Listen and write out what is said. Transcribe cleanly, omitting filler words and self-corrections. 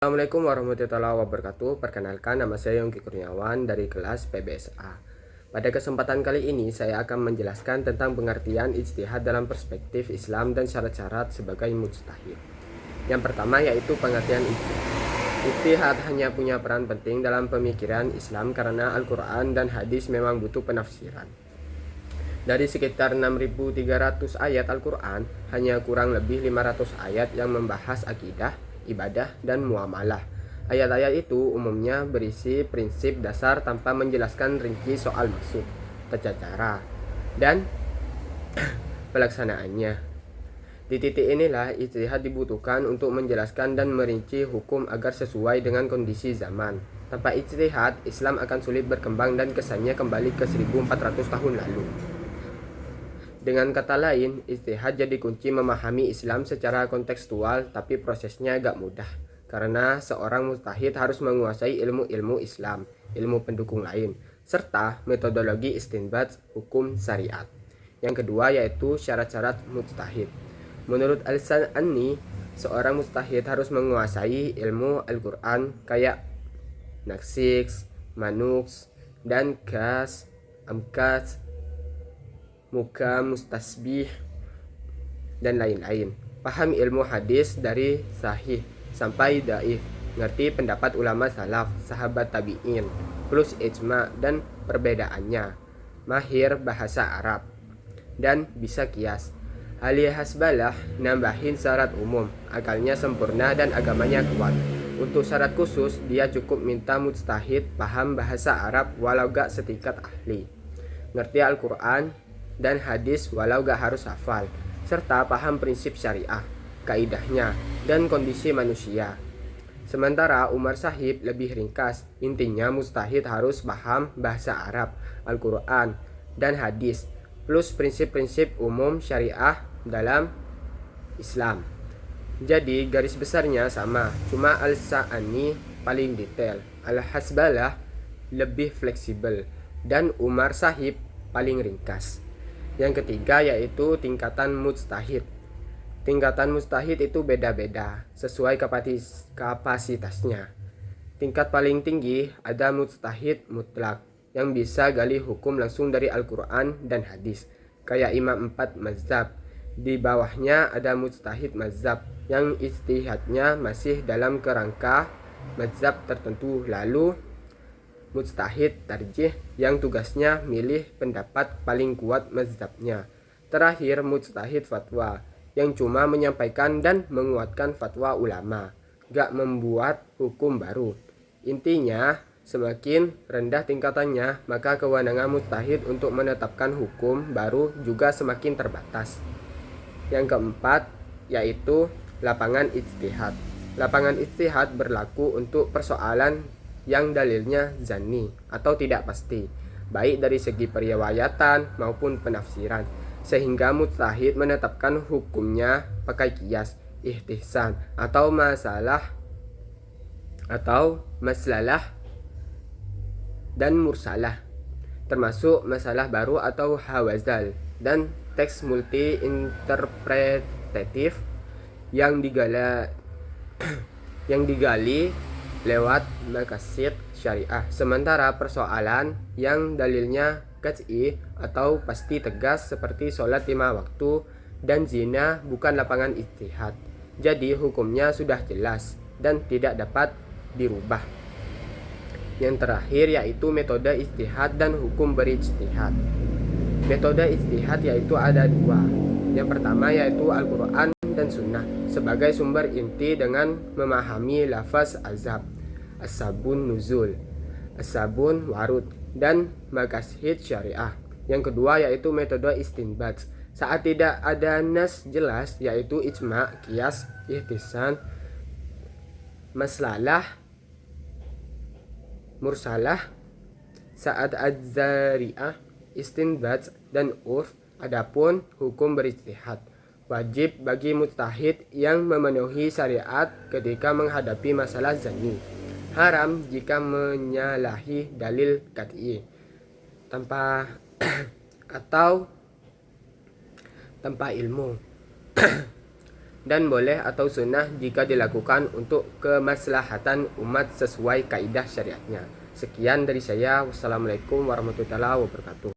Assalamualaikum warahmatullahi wabarakatuh. Perkenalkan, nama saya Yongki Kurniawan dari kelas PBSA. Pada kesempatan kali ini saya akan menjelaskan tentang pengertian ijtihad dalam perspektif Islam dan syarat-syarat sebagai mujtahid. Yang pertama yaitu pengertian ijtihad. Ijtihad hanya punya peran penting dalam pemikiran Islam karena Al-Quran dan hadis memang butuh penafsiran. Dari sekitar 6.300 ayat Al-Quran, hanya kurang lebih 500 ayat yang membahas akidah, ibadah, dan muamalah. Ayat-ayat itu umumnya berisi prinsip dasar tanpa menjelaskan rinci soal maksud, tata cara, dan pelaksanaannya. Di titik inilah ijtihad dibutuhkan untuk menjelaskan dan merinci hukum agar sesuai dengan kondisi zaman. Tanpa ijtihad, Islam akan sulit berkembang dan kesannya kembali ke 1400 tahun lalu. Dengan kata lain, ijtihad jadi kunci memahami Islam secara kontekstual, tapi prosesnya agak mudah. Karena seorang mujtahid harus menguasai ilmu-ilmu Islam, ilmu pendukung lain, serta metodologi istinbat hukum syariat. Yang kedua yaitu syarat-syarat mujtahid. Menurut Al-San'ani, seorang mujtahid harus menguasai ilmu Al-Quran kayak nasikh, manuks, dan gas, amkas, mukam, mustasbih, dan lain-lain. Paham ilmu hadis dari sahih sampai dhaif, ngerti pendapat ulama salaf, sahabat tabi'in, plus ijma dan perbedaannya, mahir bahasa Arab, dan bisa kias. Ali Hasbalah nambahin syarat umum, akalnya sempurna dan agamanya kuat. Untuk syarat khusus, dia cukup minta mujtahid paham bahasa Arab walau gak setingkat ahli, ngerti Al-Quran dan hadis walau gak harus hafal, serta paham prinsip syariah, kaidahnya, dan kondisi manusia. Sementara Umar Sahib lebih ringkas, intinya mujtahid harus paham bahasa Arab, Al-Quran, dan hadis, plus prinsip-prinsip umum syariah dalam Islam. Jadi garis besarnya sama, cuma Al-Sa'ani paling detail, Al-Hasbalah lebih fleksibel, dan Umar Sahib paling ringkas. Yang ketiga yaitu tingkatan mujtahid. Tingkatan mujtahid itu beda-beda sesuai kapasitasnya. Tingkat paling tinggi ada mujtahid mutlak yang bisa gali hukum langsung dari Al-Quran dan hadis, kayak Imam 4 mazhab. Di bawahnya ada mujtahid mazhab yang ijtihadnya masih dalam kerangka mazhab tertentu. Lalu mujtahid tarjih yang tugasnya milih pendapat paling kuat mazhabnya. Terakhir mujtahid fatwa yang cuma menyampaikan dan menguatkan fatwa ulama, gak membuat hukum baru. Intinya, semakin rendah tingkatannya, maka kewenangan mujtahid untuk menetapkan hukum baru juga semakin terbatas. Yang keempat yaitu lapangan ijtihad. Lapangan ijtihad berlaku untuk persoalan yang dalilnya zanni atau tidak pasti, baik dari segi periwayatan maupun penafsiran, sehingga mujtahid menetapkan hukumnya pakai kias, ihtisan, atau maslalah dan mursalah, termasuk masalah baru atau hawazal, dan teks multi interpretatif yang digali lewat maqasid syariah. Sementara persoalan yang dalilnya qat'i atau pasti tegas seperti sholat 5 waktu dan zina bukan lapangan ijtihad. Jadi hukumnya sudah jelas dan tidak dapat dirubah. Yang terakhir yaitu metode ijtihad dan hukum berijtihad. Metode ijtihad yaitu ada dua. Yang pertama yaitu Al-Quran dan Sunnah sebagai sumber inti dengan memahami lafaz azab, as-sabun nuzul, as-sabun warud, dan maqasid syariah. Yang kedua yaitu metode istinbat saat tidak ada nas jelas, yaitu ijma, qiyas, ihtisan, maslalah, mursalah, saat az-zari'ah, istinbat, dan urf. Adapun hukum berijtihad wajib bagi mujtahid yang memenuhi syariat ketika menghadapi masalah zanni. Haram jika menyalahi dalil qat'i tanpa atau tanpa ilmu. dan boleh atau sunnah jika dilakukan untuk kemaslahatan umat sesuai kaidah syariatnya. Sekian dari saya. Wassalamualaikum warahmatullahi wabarakatuh.